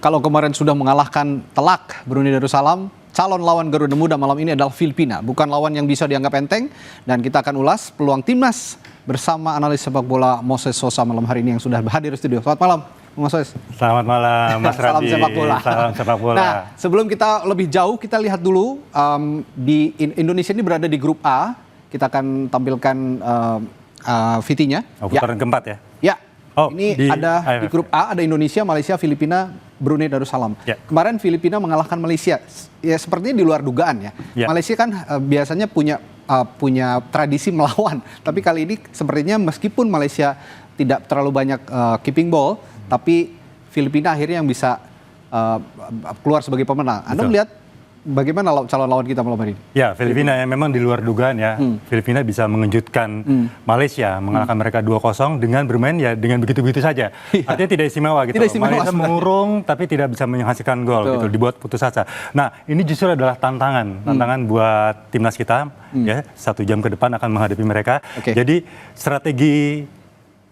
Kalau kemarin sudah mengalahkan telak Brunei Darussalam, calon lawan Garuda Muda malam ini adalah Filipina. Bukan lawan yang bisa dianggap enteng. Dan kita akan ulas peluang timnas bersama analis sepak bola Moses Sosa malam hari ini yang sudah hadir di studio. Selamat malam, Moses. Selamat malam, Mas Salam Radhi. sepak bola. Salam sepak bola. Nah, sebelum kita lebih jauh, kita lihat dulu di Indonesia ini berada di grup A. Kita akan tampilkan VT-nya. Putaran keempat ya? Ya. Oh, ini ada di grup A, ada Indonesia, Malaysia, Filipina, Brunei Darussalam. Ya. Kemarin Filipina mengalahkan Malaysia. Ya sepertinya di luar dugaan ya. Malaysia kan biasanya punya tradisi melawan. Tapi kali ini sepertinya meskipun Malaysia tidak terlalu banyak keeping ball, tapi Filipina akhirnya yang bisa keluar sebagai pemenang. Anda melihat bagaimana calon lawan kita malam hari ini? Ya, Filipina yang memang di luar dugaan ya. Filipina bisa mengejutkan Malaysia, mengalahkan mereka 2-0 dengan bermain ya dengan begitu-begitu saja. Artinya tidak istimewa gitu. Istimewa, Malaysia mengurung tapi tidak bisa menghasilkan gol gitu, dibuat putus asa. Nah, ini justru adalah tantangan buat timnas kita ya. 1 jam ke depan akan menghadapi mereka. Jadi strategi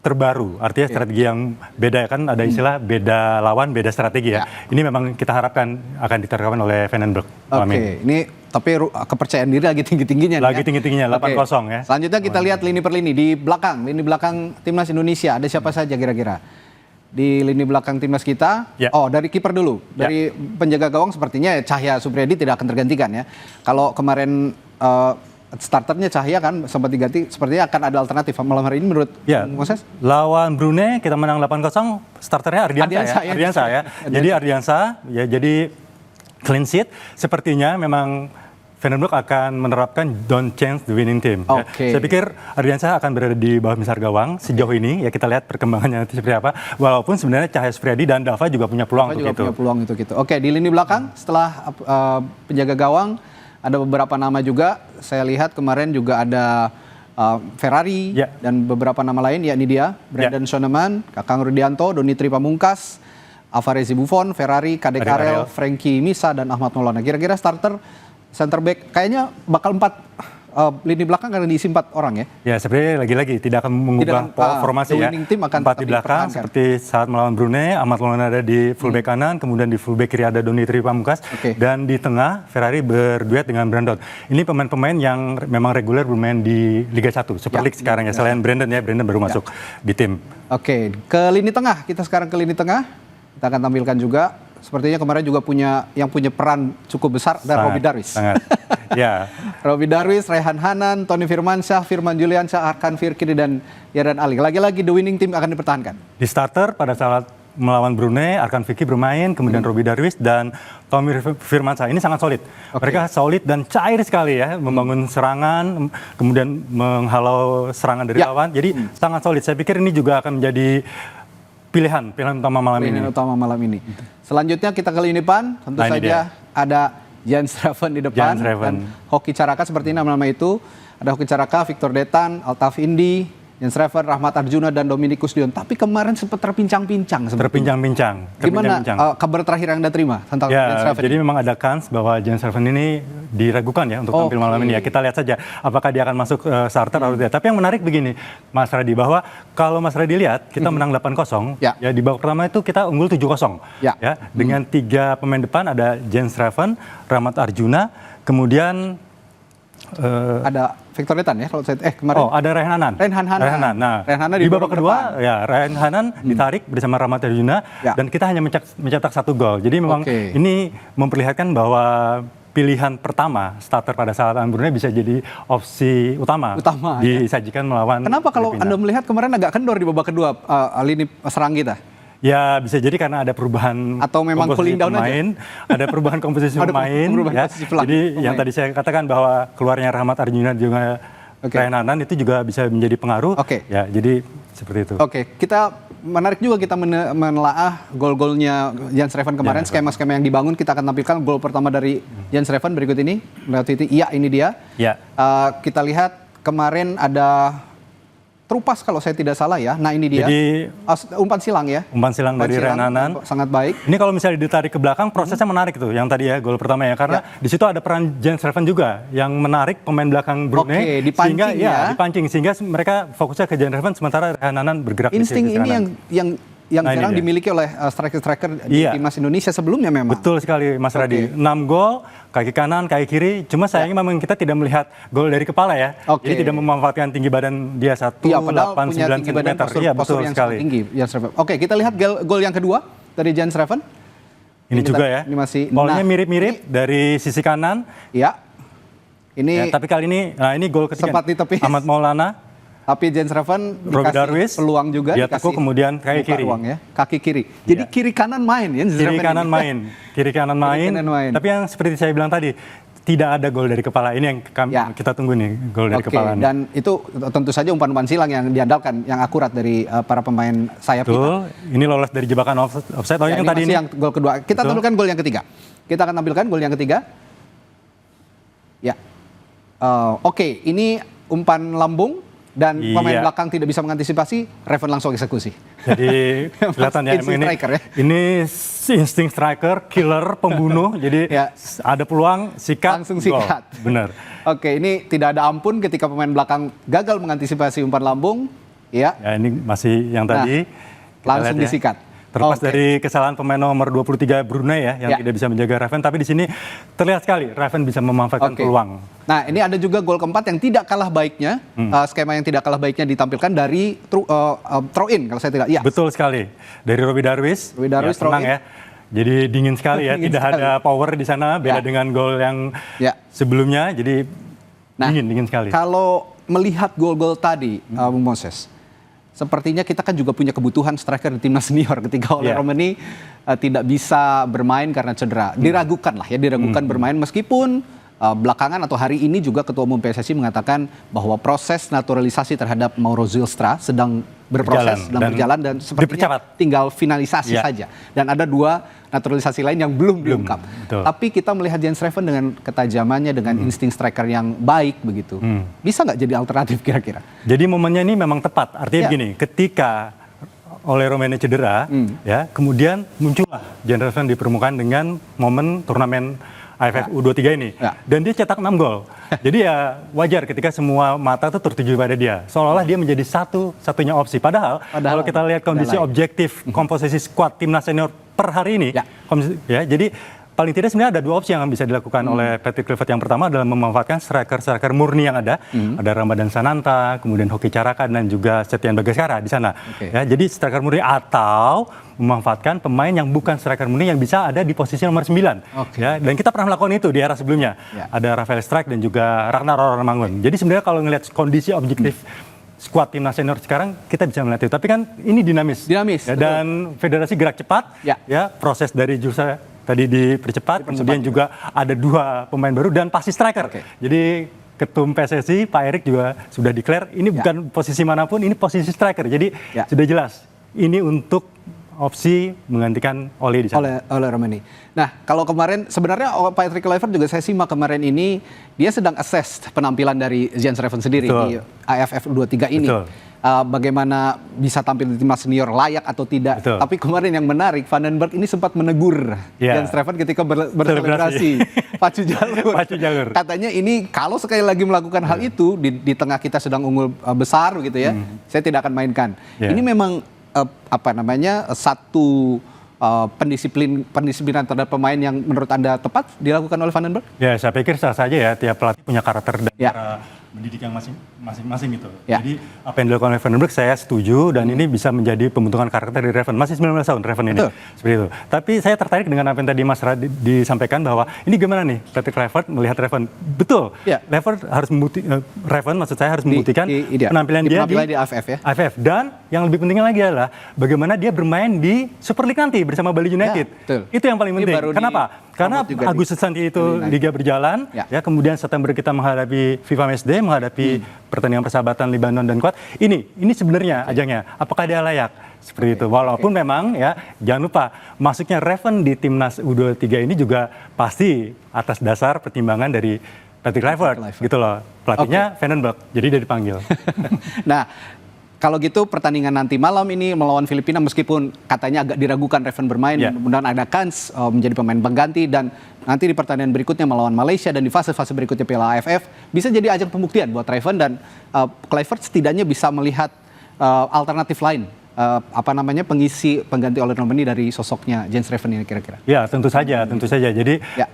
terbaru, artinya strategi yang beda kan, ada istilah beda lawan, beda strategi ya. Ini memang kita harapkan akan diterapkan oleh Van den Berg. Ini tapi kepercayaan diri lagi tinggi-tingginya. Lagi tinggi-tingginya, 8-0 ya. Selanjutnya kita lihat lini per lini, di belakang timnas Indonesia, ada siapa saja kira-kira? Di lini belakang timnas kita, dari kiper dulu, dari penjaga gawang sepertinya Cahya Supriyadi tidak akan tergantikan ya. Kalau kemarin starternya Cahya kan sempat diganti, sepertinya akan ada alternatif malam hari ini menurut Moses? Lawan Brunei kita menang 8-0, starternya Ardiansa ya. Jadi Ardiansa ya, jadi clean sheet. Sepertinya memang Van den Berg akan menerapkan don't change the winning team. Saya pikir Ardiansa akan berada di bawah misar gawang sejauh ini ya, kita lihat perkembangannya nanti seperti apa. Walaupun sebenarnya Cahya Supriyadi dan Dava juga punya peluang untuk itu. Oke, di lini belakang setelah penjaga gawang ada beberapa nama juga, saya lihat kemarin juga ada Ferrari dan beberapa nama lain, yakni dia, Brandon Shoneman, Kakang Rudianto, Donitri Pamungkas, Avarezi Buffon, Ferrari, Kade Karel, Frankie Misa, dan Ahmad Maulana. Kira-kira starter, center back, kayaknya bakal 4 lini belakang karena diisi 4 orang ya? Ya, sebenarnya lagi-lagi tidak akan mengubah formasi ya. 4 di belakang seperti saat melawan Brunei, Ahmad Maulana ada di fullback kanan, kemudian di fullback kiri ada Donitri Pamungkas, dan di tengah Ferrari berduet dengan Brandon. Ini pemain-pemain yang memang reguler bermain di Liga 1, Super League sekarang ya. Selain Brandon ya, Brandon baru masuk di tim. Oke, ke lini tengah, kita sekarang ke lini tengah, kita akan tampilkan juga. Sepertinya kemarin juga punya peran cukup besar dan Robbie Darwis. Ya. Robbie Darwis, Rehan Hanan, Tony Firmansyah, Firman Juliansyah, Arkan Firkiri, dan Yardan Ali. Lagi-lagi the winning team akan dipertahankan. Di starter pada saat melawan Brunei, Arkan Fikri bermain, kemudian Robbie Darwis dan Tommy Firmansyah. Ini sangat solid. Mereka solid dan cair sekali ya, membangun serangan, kemudian menghalau serangan dari lawan. Jadi sangat solid. Saya pikir ini juga akan menjadi pilihan utama malam ini. Selanjutnya kita ke lini depan, tentu saja ada Jens Raven di depan dan Hoki Caraka, seperti nama itu. Ada Hoki Caraka, Victor Detan, Altaf Indi, Jens Raven, Rahmat Arjuna, dan Dominikus Dion. Tapi kemarin sempat terpincang-pincang. Gimana kabar terakhir yang Anda terima tentang Jens Raven? Jadi memang ada kans bahwa Jens Raven ini diragukan ya untuk tampil malam ini ya. Kita lihat saja apakah dia akan masuk starter atau tidak. Tapi yang menarik begini, Mas Radhi, bahwa kalau Mas Radhi lihat kita menang 8-0 ya, di babak pertama itu kita unggul 7-0 ya. Dengan 3 pemain depan ada Jens Raven, Rahmat Arjuna, kemudian ada Victor Detan ya kalau saya kemarin. Ada Rehan Hanan. Nah, di babak kedua ya Rehan Hanan ditarik bersama Rahmat Arjuna dan kita hanya mencetak 1 gol. Jadi memang ini memperlihatkan bahwa pilihan pertama starter pada saat Brunei bisa jadi opsi utama disajikan melawan. Kenapa kalau Anda melihat kemarin agak kendor di babak kedua lini serang kita? Ya bisa jadi karena ada perubahan atau memang cooling down pemain, ada perubahan komposisi pemain. Jadi yang tadi saya katakan bahwa keluarnya Rahmat Arjuna juga Rehan Hanan itu juga bisa menjadi pengaruh. Ya, jadi seperti itu. Kita menarik juga kita menelaah gol-golnya Jens Raven kemarin, skema-skema yang dibangun. Kita akan tampilkan gol pertama dari Jens Raven berikut ini. Ini dia. Kita lihat kemarin ada terupas kalau saya tidak salah ya. Nah ini dia. Jadi umpan silang ya. Umpan silang dari Rehan Hanan. Sangat baik. Ini kalau misalnya ditarik ke belakang prosesnya menarik tuh yang tadi ya gol pertama ya, karena di situ ada peran Jens Raven juga yang menarik pemain belakang Brunei dipancing sehingga dipancing sehingga mereka fokusnya ke Jens Raven sementara Rehan Hanan bergerak insting di sisi ini kanan. yang yang Nah, ini jarang dia. dimiliki oleh striker-striker di Iya. timnas Indonesia sebelumnya memang. Betul sekali Mas Radi. 6 gol, kaki kanan, kaki kiri. Cuma sayangnya memang kita tidak melihat gol dari kepala ya. Oke. Jadi tidak memanfaatkan tinggi badan dia Iya, padahal punya 189 tinggi badan, cm. postur, Iya, postur betul yang sekali. sangat tinggi. Jens Reven. Oke, kita lihat gol yang kedua dari Jens Reven. Ini juga ya. Ini masih. Bolanya Nah, mirip-mirip dari sisi kanan. ya. Ini Ya, tapi kali ini, nah ini gol ketiga. sempat ditepis. Ahmad Maulana, tapi Jens Reven Robi Darwis, dikasih peluang juga, dia tekuk, kemudian kaki buka kiri. ruang ya, kaki kiri. Jadi Ya. kiri kanan main ya. Jens kiri Reven kanan ini. main, kiri kanan main. kanan main. Tapi yang seperti saya bilang tadi, tidak ada gol dari kepala. Ini yang Ya. kita tunggu nih, gol dari Oke, kepala. nih. dan itu tentu saja umpan-umpan silang yang diandalkan, yang akurat dari para pemain sayap kita. Betul, ini lolos dari jebakan offside. Oh, Ya, yang ini tadi masih ini. yang gol kedua. Kita Betul. tampilkan gol yang ketiga. Kita akan tampilkan gol yang ketiga. Ya, oke, ini umpan lambung dan Iya. pemain belakang tidak bisa mengantisipasi, Reven langsung eksekusi. Jadi kelihatan ya, Insting ini, striker ya. ini insting striker, killer, pembunuh. Jadi Ya. ada peluang, sikat, Langsung gol. sikat. Benar. Oke, ini tidak ada ampun ketika pemain belakang gagal mengantisipasi umpan lambung. Ya, Ya ini masih yang tadi. kita langsung lihat ya. disikat. Terlepas Oke. dari kesalahan pemain nomor 23 Brunei ya, yang Ya. tidak bisa menjaga Reven. Tapi di sini terlihat sekali Reven bisa memanfaatkan Oke. peluang. Nah, ini ada juga gol keempat yang tidak kalah baiknya, skema yang tidak kalah baiknya ditampilkan dari throw in kalau saya tidak. Ya. Betul sekali. Dari Robi Darwis. Robi Darwis, ya, tenang throw in. ya. Jadi dingin sekali ya, Dingin tidak sekali. ada power di sana, beda Ya. dengan gol yang Ya. sebelumnya. Jadi Nah, dingin sekali. Kalau melihat gol-gol tadi, Bung Moses, sepertinya kita kan juga punya kebutuhan striker di timnas senior ketika oleh Yeah. Romani tidak bisa bermain karena cedera. Diragukan lah ya, diragukan bermain meskipun belakangan atau hari ini juga Ketua Umum PSSI mengatakan bahwa proses naturalisasi terhadap Mauro Zylstra sedang berproses, sedang berjalan dan sepertinya dipercepat. tinggal finalisasi Yeah. saja. Dan ada 2 naturalisasi lain yang belum diungkap. betul. Tapi kita melihat Jens Reven dengan ketajamannya, dengan insting striker yang baik begitu. Bisa nggak jadi alternatif kira-kira? Jadi momennya ini memang tepat. Artinya Ya. begini, ketika oleh Romani cedera, ya, kemudian muncullah Jens Reven di permukaan dengan momen turnamen AFF U23 ini. Ya. Dan dia cetak 6 gol. Jadi ya wajar ketika semua mata itu tertuju pada dia. Seolah-olah dia menjadi satu-satunya opsi. Padahal kalau kita lihat kondisi lain. objektif komposisi skuad timnas senior per hari ini, Ya. jadi paling tidak sebenarnya ada 2 opsi yang bisa dilakukan oleh Patrick Kluivert. Yang pertama adalah memanfaatkan striker-striker murni yang ada. Ada Ramadan Sananta, kemudian Hoki Caraka, dan juga Setian Bagaskara di sana. Oke. Ya, jadi striker murni atau memanfaatkan pemain yang bukan striker murni yang bisa ada di posisi nomor 9. Oke. Ya, dan kita pernah melakukan itu di era sebelumnya. Ya. Ada Rafael Strike dan juga Ragnar Ormangun. Jadi sebenarnya kalau ngelihat kondisi objektif skuad timnas senior sekarang, kita bisa melihat itu. Tapi kan ini dinamis. Dinamis, Ya, betul. dan federasi gerak cepat. Ya. Proses dari Jursa tadi dipercepat, kemudian juga ada 2 pemain baru dan pasti striker. Oke. Jadi Ketum PSSI Pak Erik juga sudah declare ini bukan posisi manapun, ini posisi striker. Jadi Ya. sudah jelas ini untuk opsi menggantikan Oli di sana. oleh Romani. Nah, kalau kemarin sebenarnya Patrick Kluivert juga saya simak kemarin ini dia sedang assess penampilan dari Jens Reven sendiri Betul. di AFF 23 ini. Betul. Bagaimana bisa tampil di timnas senior layak atau tidak. Betul. Tapi kemarin yang menarik, Vandenberg ini sempat menegur Ya. Jens Reven ketika berselebrasi pacu jalur. Pacu jalur. Katanya ini kalau sekali lagi melakukan hal itu di tengah kita sedang unggul besar gitu ya, saya tidak akan mainkan. Ya. Ini memang satu pendisiplinan terhadap pemain yang menurut Anda tepat dilakukan oleh Vandenberg? Ya, saya pikir sah saja ya, tiap pelatih punya karakter dan Ya. cara mendidik yang masing-masing gitu. Ya. Jadi apa yang dilakukan oleh Vandenberg saya setuju dan ini bisa menjadi pembentukan karakter dari Reven. Masih 19 tahun Reven ini. Betul. Seperti itu. Tapi saya tertarik dengan apa yang tadi Mas Radi disampaikan bahwa ini gimana nih Patrick Kluivert melihat Reven. Betul. Ya. Reven maksud saya harus membuktikan penampilan dia di AFF ya. AFF. Dan yang lebih pentingnya lagi adalah bagaimana dia bermain di Super League nanti bersama Bali United. Ya, betul. Itu yang paling Ini penting. baru Kenapa? Karena promote juga di Agustus nanti itu Bali United. liga berjalan, Ya. kemudian September kita menghadapi FIFA Matchday, menghadapi pertandingan persahabatan Libanon dan Kuwait. Ini sebenarnya ajangnya. Apakah dia layak? Seperti itu. Walaupun memang ya jangan lupa masuknya Reven di timnas U23 ini juga pasti atas dasar pertimbangan dari Patrick Kluivert gitu loh. Pelatihnya Vandenberg. Jadi dia dipanggil. Nah, kalau gitu pertandingan nanti malam ini melawan Filipina meskipun katanya agak diragukan Reven bermain, Ya. mudah-mudahan ada kans menjadi pemain pengganti dan nanti di pertandingan berikutnya melawan Malaysia dan di fase-fase berikutnya Piala AFF bisa jadi ajang pembuktian buat Reven dan Kluivert setidaknya bisa melihat alternatif lain pengisi pengganti Oliver Norman dari sosoknya Jens Reven ini kira-kira? Ya, tentu saja. Jadi Ya.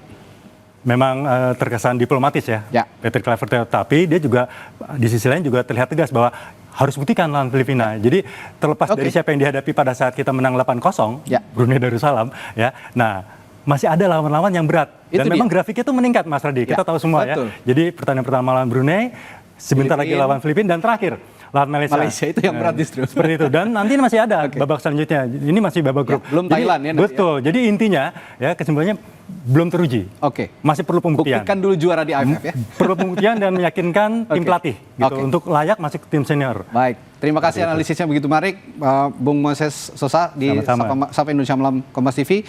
memang terkesan diplomatis ya, Ya. Patrick Kluivert, tapi dia juga di sisi lain juga terlihat tegas bahwa harus buktikan lawan Filipina. Jadi terlepas dari siapa yang dihadapi pada saat kita menang 8-0, Ya. Brunei Darussalam, ya. Nah, masih ada lawan-lawan yang berat. Dan memang grafiknya itu meningkat, Mas Radhi. Kita tahu semua betul. ya. Jadi pertandingan pertama lawan Brunei, sebentar lagi lawan Filipina, dan terakhir lawan Malaysia. Malaysia itu yang berat justru. Seperti itu. Dan nanti masih ada babak selanjutnya. Ini masih babak grup. Belum Jadi, Thailand ya nanti betul. Jadi intinya ya kesimpulannya belum teruji. Oke. Masih perlu pembuktian. Buktikan dulu juara di AFF ya. Perlu pembuktian dan meyakinkan tim pelatih gitu untuk layak masuk ke tim senior. Baik, terima kasih analisisnya begitu menarik, Bung Moses Sosa di Sama-sama. Sapa Indonesia Malam Kompas TV.